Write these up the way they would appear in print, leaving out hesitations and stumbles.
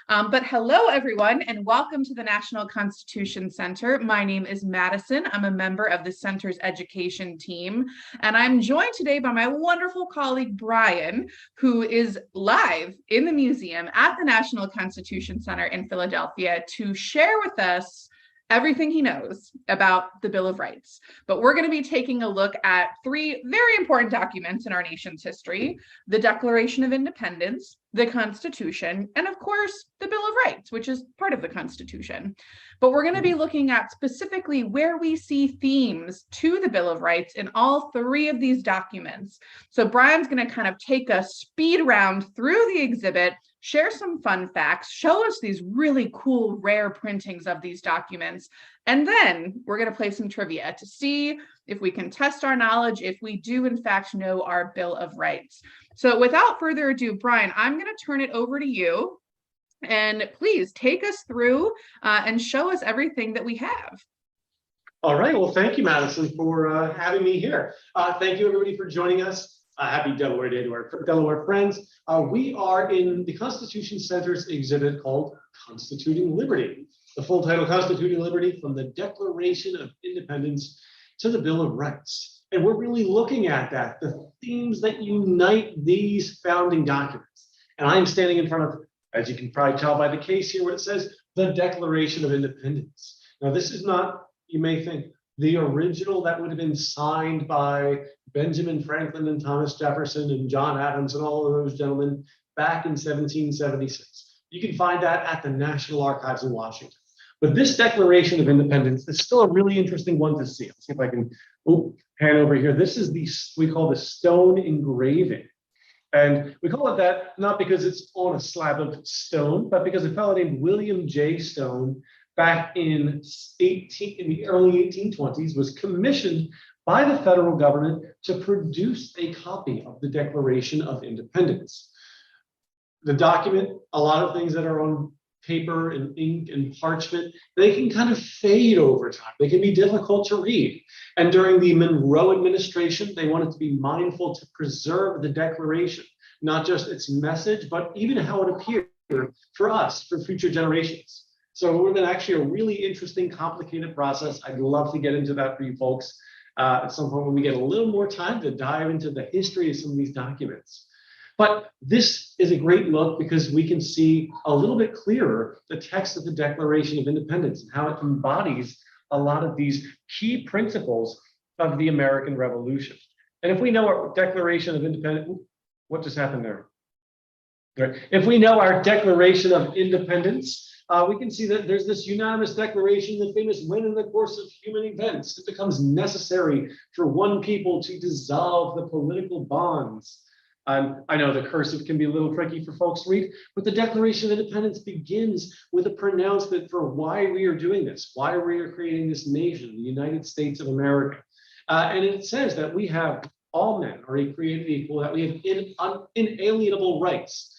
But hello, everyone, and welcome to the National Constitution Center. My name is Madison. I'm a member of the center's education team, and I'm joined today by my wonderful colleague, Brian, who is live in the museum at the National Constitution Center in Philadelphia to share with us everything he knows about the Bill of Rights. But we're going to be taking a look at three very important documents in our nation's history: the Declaration of Independence, the Constitution, and of course, the Bill of Rights, which is part of the Constitution. But we're going to be looking at specifically where we see themes to the Bill of Rights in all three of these documents. So Brian's going to kind of take a speed round through the exhibit, share some fun facts, show us these really cool, rare printings of these documents, and then we're going to play some trivia to see if we can test our knowledge, if we do in fact know our Bill of Rights. So without further ado, Brian, I'm going to turn it over to you, and please take us through and show us everything that we have. All right, well, thank you, Madison, for having me here. Thank you, everybody, for joining us. Happy Delaware Day to our Delaware friends. We are in the Constitution Center's exhibit called Constituting Liberty. The full title, Constituting Liberty, from the Declaration of Independence to the Bill of Rights. And we're really looking at that, the themes that unite these founding documents. And I'm standing in front of, as you can probably tell by the case here, what it says, the Declaration of Independence. Now, this is not, you may think, the original that would have been signed by Benjamin Franklin and Thomas Jefferson and John Adams and all of those gentlemen back in 1776. You can find that at the National Archives in Washington. But this Declaration of Independence is still a really interesting one to see. Let's see if I can pan over here. This is we call the stone engraving. And we call it that not because it's on a slab of stone, but because a fellow named William J. Stone back in the early 1820s was commissioned by the federal government to produce a copy of the Declaration of Independence. The document, a lot of things that are on paper and ink and parchment, they can kind of fade over time. They can be difficult to read. And during the Monroe administration, they wanted to be mindful to preserve the Declaration, not just its message, but even how it appeared for us, for future generations. So we're in actually a really interesting, complicated process. I'd love to get into that for you folks at some point when we get a little more time to dive into the history of some of these documents. But this is a great look because we can see a little bit clearer the text of the Declaration of Independence and how it embodies a lot of these key principles of the American Revolution. And if we know our Declaration of Independence, what just happened there? Right. If we know our Declaration of Independence, we can see that there's this unanimous declaration, the famous when in the course of human events, it becomes necessary for one people to dissolve the political bonds. I know the cursive can be a little tricky for folks to read, but the Declaration of Independence begins with a pronouncement for why we are doing this, why we are creating this nation, the United States of America. And it says that we have all men are created equal, that we have inalienable rights.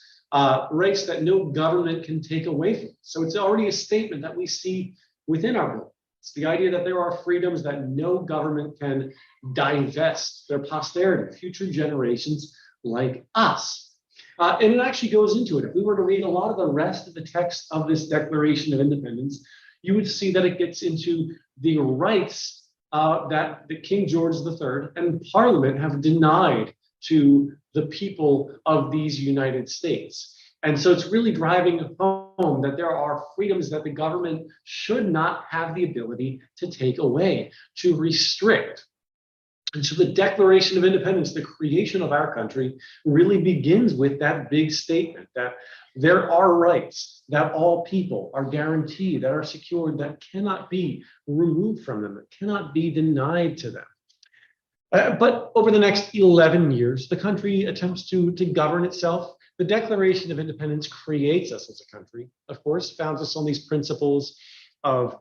Rights that no government can take away from us. So it's already a statement that we see within our bill. It's the idea that there are freedoms that no government can divest their posterity, future generations like us. And it actually goes into it. If we were to read a lot of the rest of the text of this Declaration of Independence, you would see that it gets into the rights that the King George III and Parliament have denied to the people of these United States. And so it's really driving home that there are freedoms that the government should not have the ability to take away, to restrict. And so the Declaration of Independence, the creation of our country, really begins with that big statement that there are rights that all people are guaranteed, that are secured, that cannot be removed from them, that cannot be denied to them. But over the next 11 years, the country attempts to govern itself. The Declaration of Independence creates us as a country, of course, founds us on these principles of,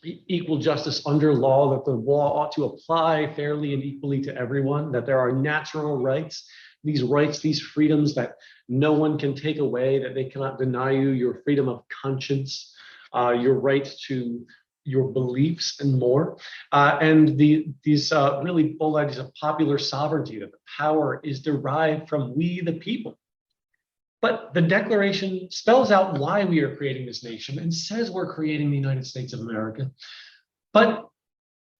equal justice under law, that the law ought to apply fairly and equally to everyone, that there are natural rights, these freedoms that no one can take away, that they cannot deny you, your freedom of conscience, your right to your beliefs and more. And these really bold ideas of popular sovereignty, that the power is derived from we the people. But the Declaration spells out why we are creating this nation and says we're creating the United States of America. But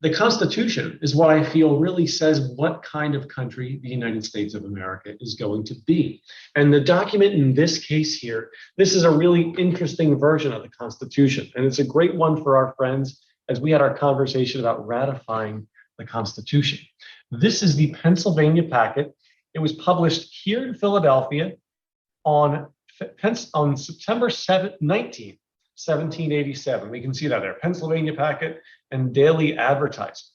the Constitution is what I feel really says what kind of country the United States of America is going to be. And the document in this case here, this is a really interesting version of the Constitution. And it's a great one for our friends as we had our conversation about ratifying the Constitution. This is the Pennsylvania packet. It was published here in Philadelphia on September 19th, 1787. We can see that there, Pennsylvania packet and daily advertising.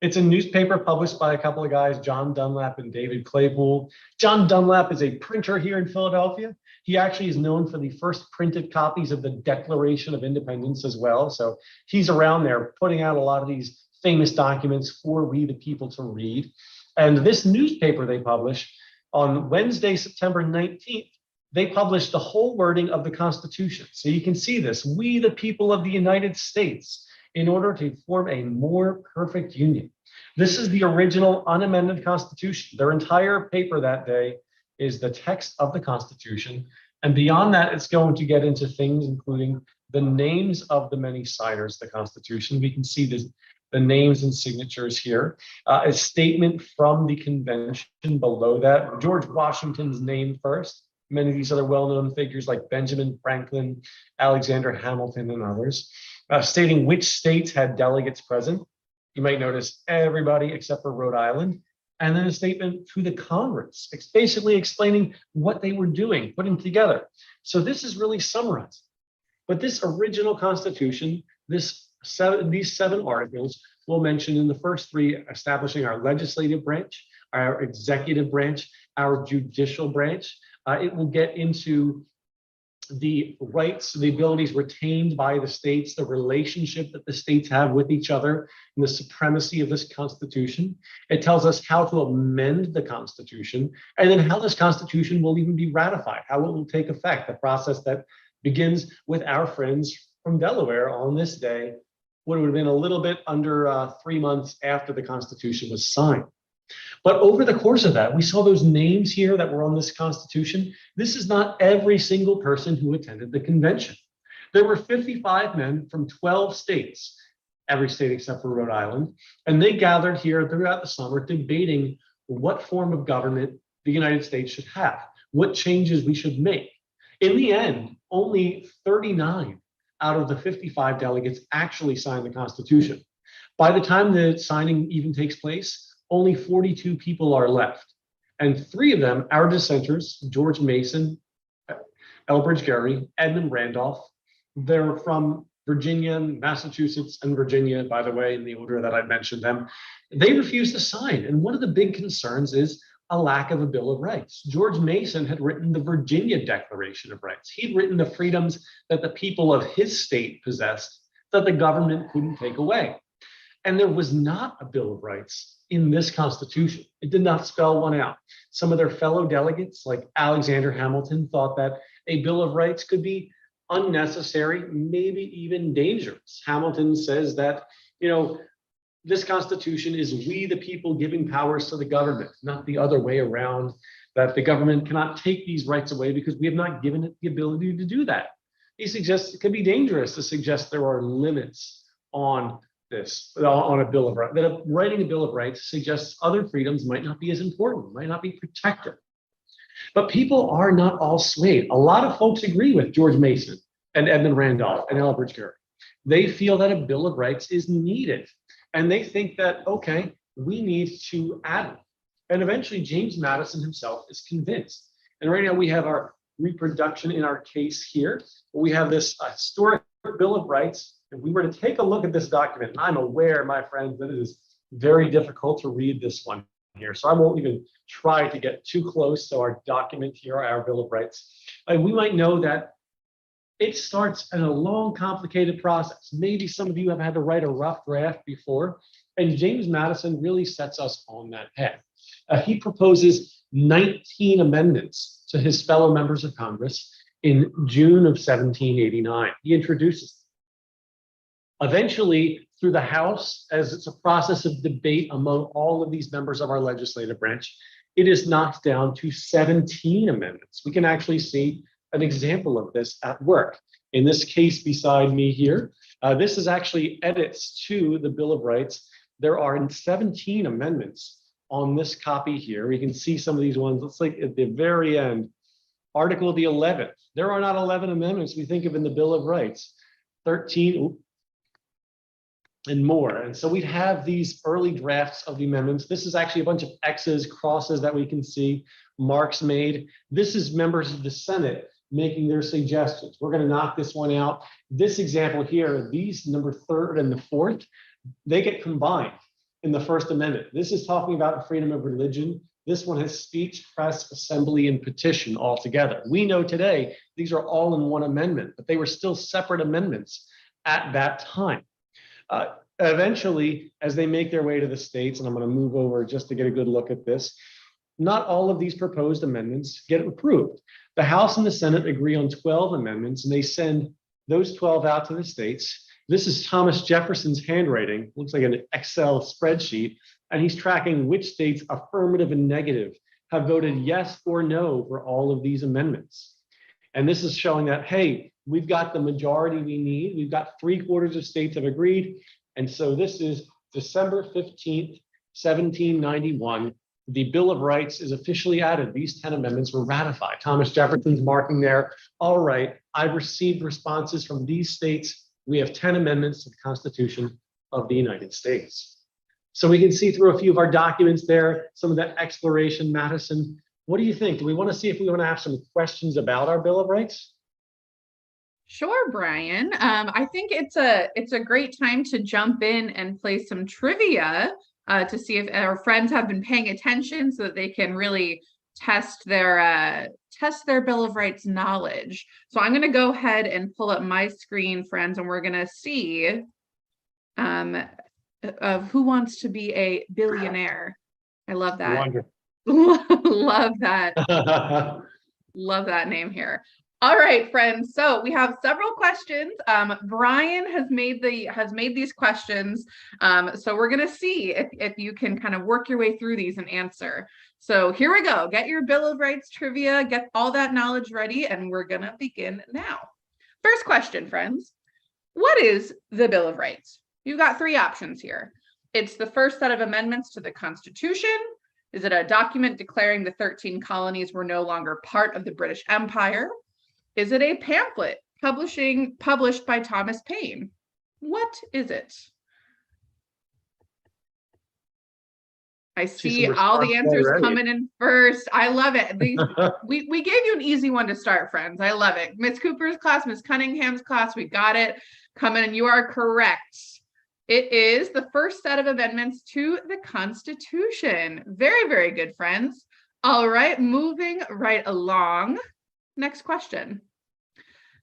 It's a newspaper published by a couple of guys, John Dunlap and David Claypool. John Dunlap is a printer here in Philadelphia. He actually is known for the first printed copies of the Declaration of Independence as well. So he's around there putting out a lot of these famous documents for we the people to read. And this newspaper they publish on Wednesday, September 19th, they published the whole wording of the Constitution. So you can see this, we the people of the United States, in order to form a more perfect union. This is the original unamended Constitution. Their entire paper that day is the text of the Constitution. And beyond that, it's going to get into things including the names of the many signers of the Constitution. We can see the names and signatures here. A statement from the convention below that. George Washington's name first. Many of these other well-known figures like Benjamin Franklin, Alexander Hamilton, and others, stating which states had delegates present. You might notice everybody except for Rhode Island. And then a statement to the Congress, basically explaining what they were doing, putting together. So this is really summarized. But this original Constitution, these 7 articles we'll mention in the first 3, establishing our legislative branch, our executive branch, our judicial branch. It will get into the rights, the abilities retained by the states, the relationship that the states have with each other, and the supremacy of this Constitution. It tells us how to amend the Constitution, and then how this Constitution will even be ratified, how it will take effect, the process that begins with our friends from Delaware on this day, what would have been a little bit under 3 months after the Constitution was signed. But over the course of that, we saw those names here that were on this Constitution. This is not every single person who attended the convention. There were 55 men from 12 states, every state except for Rhode Island, and they gathered here throughout the summer debating what form of government the United States should have, what changes we should make. In the end, only 39 out of the 55 delegates actually signed the Constitution. By the time the signing even takes place, only 42 people are left. And 3 of them, our dissenters, George Mason, Elbridge Gerry, Edmund Randolph, they're from Virginia, Massachusetts, and Virginia, by the way, in the order that I mentioned them. They refused to sign. And one of the big concerns is a lack of a Bill of Rights. George Mason had written the Virginia Declaration of Rights. He'd written the freedoms that the people of his state possessed that the government couldn't take away. And there was not a Bill of Rights in this Constitution. It did not spell one out. Some of their fellow delegates, like Alexander Hamilton, thought that a Bill of Rights could be unnecessary, maybe even dangerous. Hamilton says that, this Constitution is we the people giving powers to the government, not the other way around, that the government cannot take these rights away because we have not given it the ability to do that. He suggests it could be dangerous to suggest there are limits on this, on a Bill of Rights, that writing a Bill of Rights suggests other freedoms might not be as important, might not be protected. But people are not all swayed. A lot of folks agree with George Mason and Edmund Randolph and Elbridge Gerry. They feel that a Bill of Rights is needed. And they think that, okay, we need to add it. And eventually James Madison himself is convinced. And right now we have our reproduction in our case here. We have this historic Bill of Rights. If we were to take a look at this document, and I'm aware, my friends, that it is very difficult to read this one here. So I won't even try to get too close to our document here, our Bill of Rights. And we might know that it starts in a long, complicated process. Maybe some of you have had to write a rough draft before, and James Madison really sets us on that path. He proposes 19 amendments to his fellow members of Congress in June of 1789. He introduces them. Eventually, through the House, as it's a process of debate among all of these members of our legislative branch, it is knocked down to 17 amendments. We can actually see an example of this at work. In this case beside me here, this is actually edits to the Bill of Rights. There are 17 amendments on this copy here. You can see some of these ones. Let's like at the very end, Article the 11th. There are not 11 amendments we think of in the Bill of Rights. 13 and more. And so we have these early drafts of the amendments. This is actually a bunch of X's, crosses that we can see, marks made. This is members of the Senate making their suggestions. We're going to knock this one out. This example here, these number 3rd and the 4th, they get combined in the First Amendment. This is talking about freedom of religion. This one has speech, press, assembly, and petition all together. We know today these are all in one amendment, but they were still separate amendments at that time. Eventually, as they make their way to the states, and I'm going to move over just to get a good look at this, not all of these proposed amendments get approved. The House and the Senate agree on 12 amendments, and they send those 12 out to the states. This is Thomas Jefferson's handwriting, looks like an Excel spreadsheet, and he's tracking which states, affirmative and negative, have voted yes or no for all of these amendments. And this is showing that, hey, we've got the majority we need. We've got 3/4 of states have agreed. And so this is December 15th, 1791. The Bill of Rights is officially added. These 10 amendments were ratified. Thomas Jefferson's marking there. All right, I've received responses from these states. We have 10 amendments to the Constitution of the United States. So we can see through a few of our documents there, some of that exploration. Madison, what do you think? Do we want to see if we want to have some questions about our Bill of Rights? Sure, Brian. I think it's a great time to jump in and play some trivia to see if our friends have been paying attention so that they can really test their Bill of Rights knowledge. So I'm going to go ahead and pull up my screen, friends, and we're going to see of who wants to be a billionaire. I love that. Wonderful. Love that. Love that name here. All right, friends. So we have several questions. Brian has made these questions. So we're gonna see if you can kind of work your way through these and answer. So here we go. Get your Bill of Rights trivia, get all that knowledge ready, and we're gonna begin now. First question, friends. What is the Bill of Rights? You've got 3 options here. It's the first set of amendments to the Constitution. Is it a document declaring the 13 colonies were no longer part of the British Empire? Is it a pamphlet published by Thomas Paine? What is it? I see all the answers coming in first. I love it. We gave you an easy one to start, friends. I love it. Miss Cooper's class, Miss Cunningham's class, we got it. Coming in, you are correct. It is the first set of amendments to the Constitution. Very, very good, friends. All right, moving right along. Next question.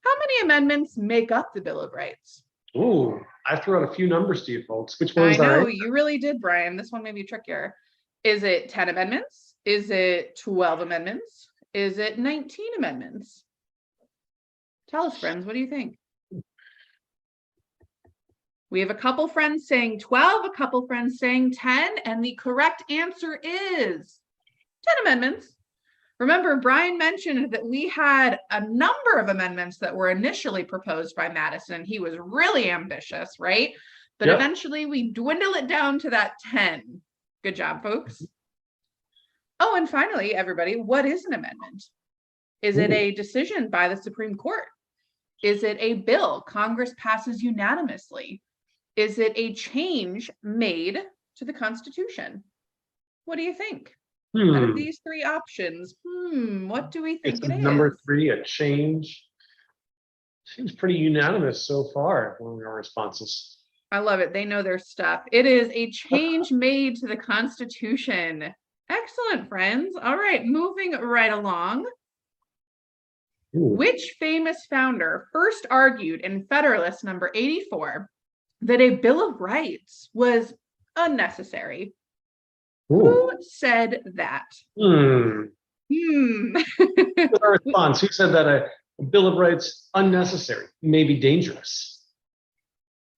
How many amendments make up the Bill of Rights? Ooh, I threw out a few numbers to you folks. Which ones I know, are? you really did, Brian. This one may be trickier. Is it 10 amendments? Is it 12 amendments? Is it 19 amendments? Tell us, friends, what do you think? We have a couple friends saying 12, a couple friends saying 10, and the correct answer is 10 amendments. Remember, Brian mentioned that we had a number of amendments that were initially proposed by Madison. He was really ambitious, right? But eventually we dwindle it down to that 10. Good job, folks. Oh, and finally, everybody, what is an amendment? Is it a decision by the Supreme Court? Is it a bill Congress passes unanimously? Is it a change made to the Constitution? What do you think? Out of these 3 options, what do we think it is? Number 3, a change. Seems pretty unanimous so far among our responses. I love it. They know their stuff. It is a change made to the Constitution. Excellent, friends. All right, moving right along. Which famous founder first argued in Federalist number 84 that a Bill of Rights was unnecessary? Who said that? Our response. Who said that a Bill of Rights unnecessary, maybe dangerous?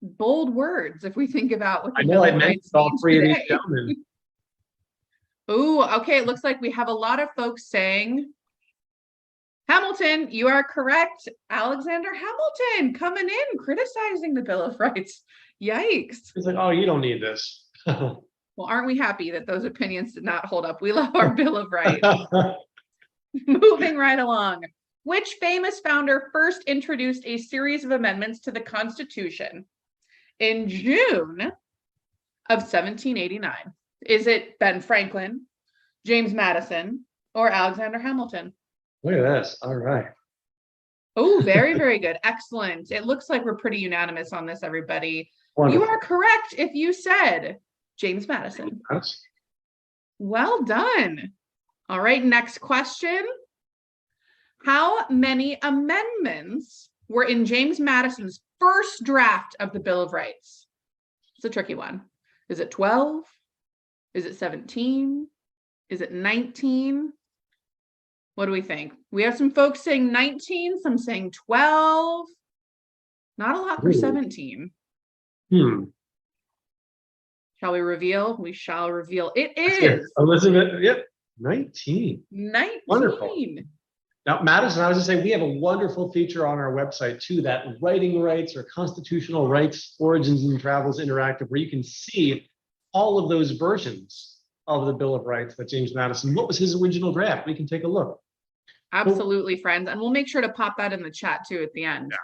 Bold words, if we think about what the I know Bill I of mentioned Rights all means 3 today. of these gentlemen. Oh, okay. It looks like we have a lot of folks saying Hamilton. You are correct. Alexander Hamilton coming in, criticizing the Bill of Rights. Yikes. He's like, oh, you don't need this. Well, aren't we happy that those opinions did not hold up? We love our Bill of Rights. Moving right along. Which famous founder first introduced a series of amendments to the Constitution in June of 1789? Is it Ben Franklin, James Madison, or Alexander Hamilton? Look at this. All right. Oh, very, very good. Excellent. It looks like we're pretty unanimous on this, everybody. Wonderful. You are correct if you said James Madison. Yes. Well done. All right, next question. How many amendments were in James Madison's first draft of the Bill of Rights? It's a tricky one. Is it 12? Is it 17? Is it 19? What do we think? We have some folks saying 19, some saying 12. Not a lot for 17. Shall we reveal? We shall reveal. It is Elizabeth. Yep. 19. 19. Wonderful. Now, Madison, I was just saying, we have a wonderful feature on our website too, that writing rights or constitutional rights, origins and travels interactive, where you can see all of those versions of the Bill of Rights that James Madison, what was his original draft? We can take a look. Absolutely, friends. And we'll make sure to pop that in the chat too at the end. Yeah.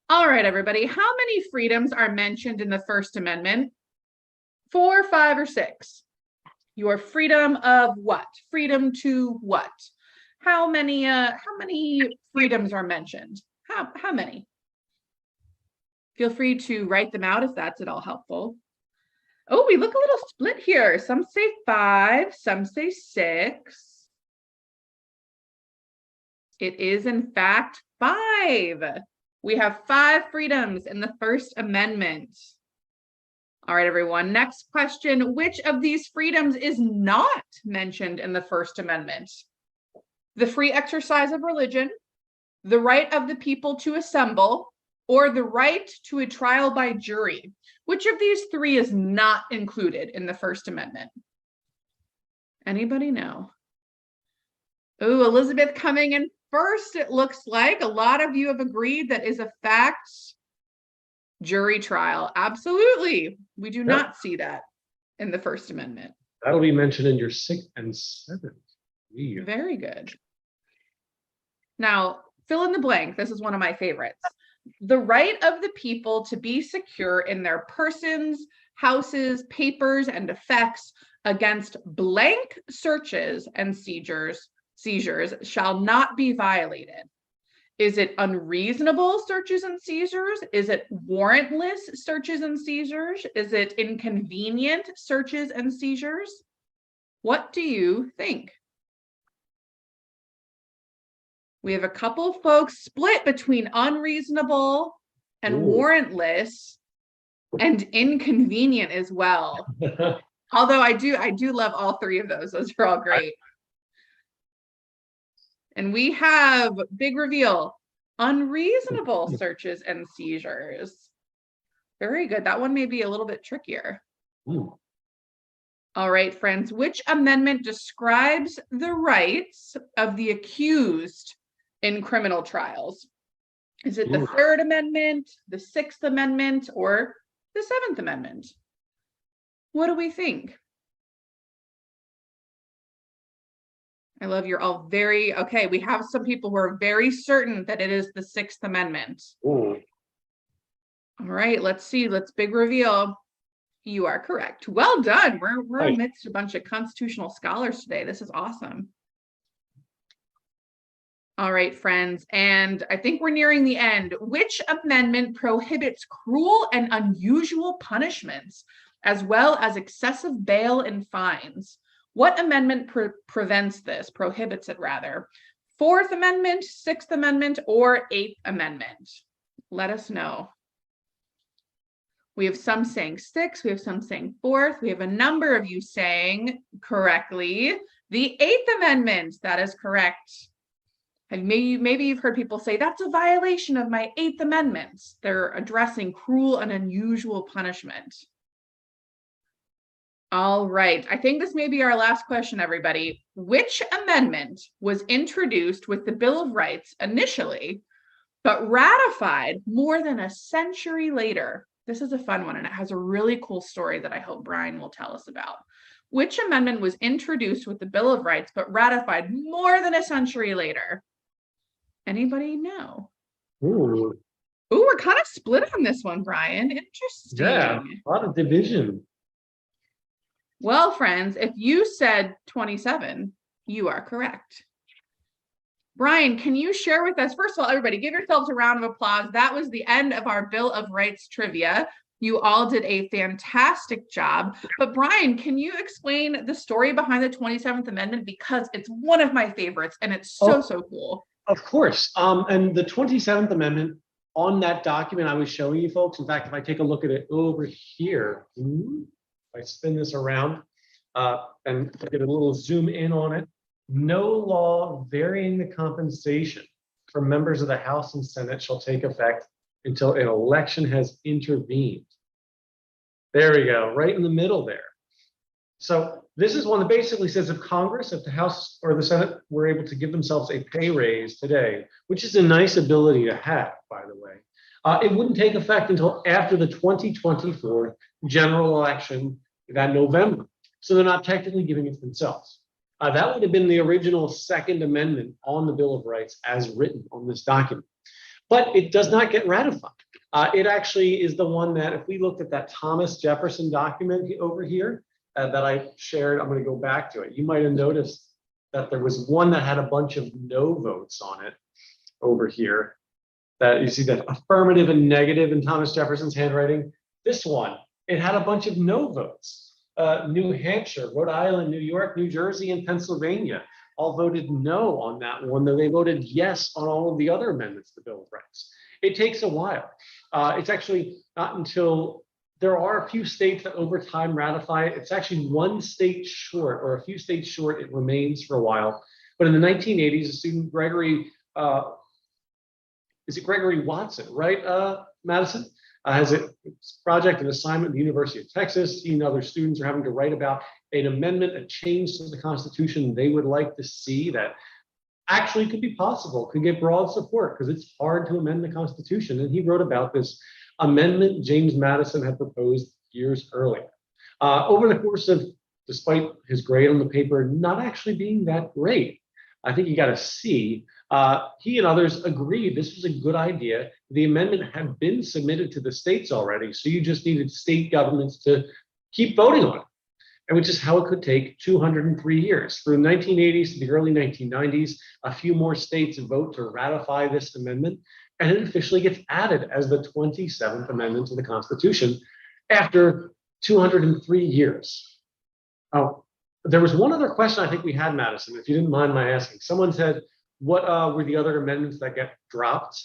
All right, everybody. How many freedoms are mentioned in the First Amendment? 4, 5, or 6? Your freedom of what? Freedom to what? How many freedoms are mentioned? How many? Feel free to write them out if that's at all helpful. Oh, we look a little split here. Some say 5, some say 6. It is, in fact, 5. We have 5 freedoms in the First Amendment. All right, everyone. Next question. Which of these freedoms is not mentioned in the First Amendment? The free exercise of religion, the right of the people to assemble, or the right to a trial by jury? Which of these 3 is not included in the First Amendment? Anybody know? Oh, Elizabeth coming in first, it looks like. A lot of you have agreed that is a fact. Jury trial. Absolutely. We do not see that in the First Amendment. That'll be mentioned in your 6th and 7th. Very good. Now, fill in the blank. This is one of my favorites. The right of the people to be secure in their persons, houses, papers, and effects against blank searches and seizures shall not be violated. Is it unreasonable searches and seizures? Is it warrantless searches and seizures? Is it inconvenient searches and seizures? What do you think? We have a couple folks split between unreasonable and warrantless and inconvenient as well. Although I do love all 3 of those. Those are all great. And we have, big reveal, unreasonable searches and seizures. Very good. That one may be a little bit trickier. Ooh. All right, friends. Which amendment describes the rights of the accused in criminal trials? Is it the 3rd Amendment, the 6th Amendment, or the 7th Amendment? What do we think? I love you're all very, okay, we have some people who are very certain that it is the 6th Amendment. Ooh. All right, let's see, let's big reveal. You are correct. Well done. We're amidst a bunch of constitutional scholars today. This is awesome. All right, friends, and I think we're nearing the end. Which amendment prohibits cruel and unusual punishments, as well as excessive bail and fines? What amendment prohibits it rather? 4th Amendment, 6th Amendment, or 8th Amendment? Let us know. We have some saying 6th, we have some saying 4th, we have a number of you saying correctly the 8th Amendment. That is correct. And maybe you've heard people say that's a violation of my 8th Amendment. They're addressing cruel and unusual punishment. All right. I think this may be our last question, everybody. Which amendment was introduced with the Bill of Rights initially, but ratified more than a century later? This is a fun one, and it has a really cool story that I hope Brian will tell us about. Which amendment was introduced with the Bill of Rights, but ratified more than a century later? Anybody know? Ooh, Ooh, we're kind of split on this one, Brian. Interesting. yeah, a lot of division. Well, friends, if you said 27, you are correct. Brian, can you share with us? First of all, everybody, give yourselves a round of applause. That was the end of our Bill of Rights trivia. You all did a fantastic job. But Brian, can you explain the story behind the 27th Amendment? Because it's one of my favorites and it's so cool. Of course. And the 27th Amendment on that document I was showing you folks, in fact, if I take a look at it over here, if I spin this around and get a little zoom in on it, no law varying the compensation for members of the House and Senate shall take effect until an election has intervened. There we go, right in the middle there. So this is one that basically says if Congress, if the House or the Senate were able to give themselves a pay raise today, which is a nice ability to have, by the way, it wouldn't take effect until after the 2024 general election that November. So they're not technically giving it to themselves. That would have been the original Second Amendment on the Bill of Rights as written on this document. But it does not get ratified. It actually is the one that, if we looked at that Thomas Jefferson document over here that I shared, I'm going to go back to it. You might have noticed that there was one that had a bunch of no votes on it over here. That you see that affirmative and negative in Thomas Jefferson's handwriting. This one, it had a bunch of no votes. New Hampshire, Rhode Island, New York, New Jersey, and Pennsylvania all voted no on that one, though they voted yes on all of the other amendments to the Bill of Rights. It takes a while. It's actually not until there are a few states that over time ratify it. It's actually one state short, or a few states short. It remains for a while. But in the 1980s, a student, Gregory, is it Gregory Watson, right, Madison? Has a project, an assignment at the University of Texas. He and other students are having to write about an amendment, a change to the Constitution they would like to see that actually could be possible, could get broad support, because it's hard to amend the Constitution. And he wrote about this amendment James Madison had proposed years earlier. Over the course of, despite his grade on the paper not actually being that great, I think he got a C. He and others agreed this was a good idea. The amendment had been submitted to the states already, so you just needed state governments to keep voting on it, and which is how it could take 203 years. From the 1980s to the early 1990s, a few more states vote to ratify this amendment, and it officially gets added as the 27th Amendment to the Constitution after 203 years. Oh, there was one other question I think we had, Madison, if you didn't mind my asking. Someone said, what were the other amendments that get dropped?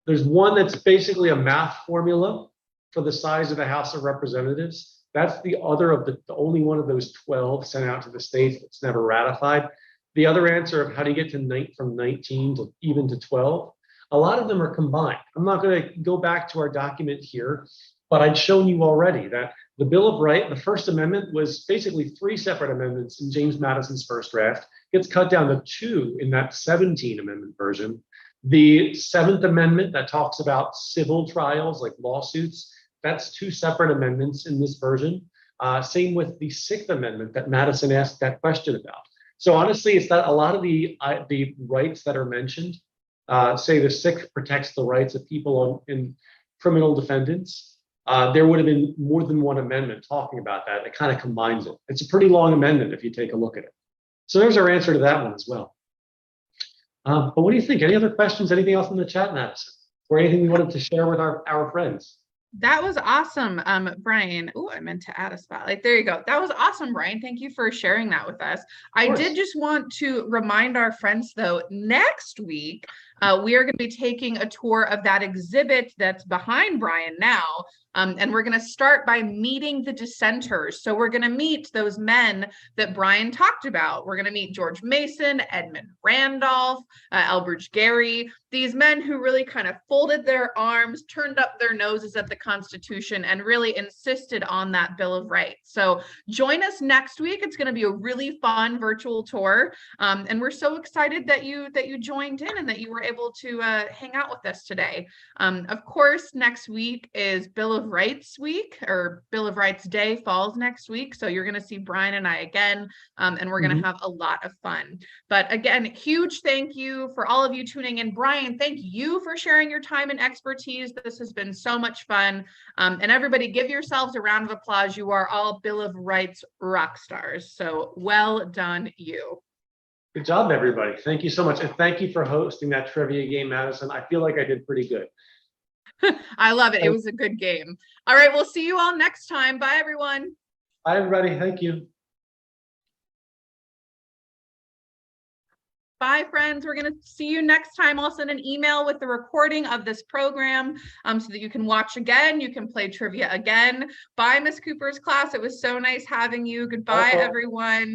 There's one that's basically a math formula for the size of the House of Representatives. That's the other of the only one of those 12 sent out to the states that's never ratified. The other answer of how do you get to from 19 to even to 12, a lot of them are combined. I'm not going to go back to our document here, but I'd shown you already that the Bill of Rights, the First Amendment, was basically 3 separate amendments in James Madison's first draft. Gets cut down to 2 in that 17 amendment version. The 7th Amendment that talks about civil trials like lawsuits, that's 2 separate amendments in this version. Same with the 6th Amendment that Madison asked that question about. So honestly, it's that a lot of the rights that are mentioned, say the 6th protects the rights of people in criminal defendants. There would have been more than one amendment talking about that. It kind of combines it. It's a pretty long amendment if you take a look at it. So there's our answer to that one as well. But what do you think? Any other questions? Anything else in the chat, Madison? Or anything we wanted to share with our friends? That was awesome, Brian. Oh, I meant to add a spotlight. There you go. That was awesome, Brian. Thank you for sharing that with us. I did just want to remind our friends, though, next week, We are going to be taking a tour of that exhibit that's behind Brian now. And we're going to start by meeting the dissenters. So we're going to meet those men that Brian talked about. We're going to meet George Mason, Edmund Randolph, Elbridge Gerry, these men who really kind of folded their arms, turned up their noses at the Constitution, and really insisted on that Bill of Rights. So join us next week. It's going to be a really fun virtual tour. And we're so excited that you joined in and that you were able to hang out with us today. Of course, next week is Bill of Rights Week, or Bill of Rights Day falls next week. So you're going to see Brian and I again, and we're going to have a lot of fun. But again, huge thank you for all of you tuning in. Brian, thank you for sharing your time and expertise. This has been so much fun. And everybody give yourselves a round of applause. You are all Bill of Rights rock stars. So well done, you. Good job, everybody. Thank you so much. And thank you for hosting that trivia game, Madison. I feel like I did pretty good. I love it. It was a good game. All right, we'll see you all next time. Bye, everyone. Bye, everybody. Thank you. Bye, friends. We're going to see you next time. I'll send an email with the recording of this program so that you can watch again. You can play trivia again. Bye, Miss Cooper's class. It was so nice having you. Goodbye, everyone.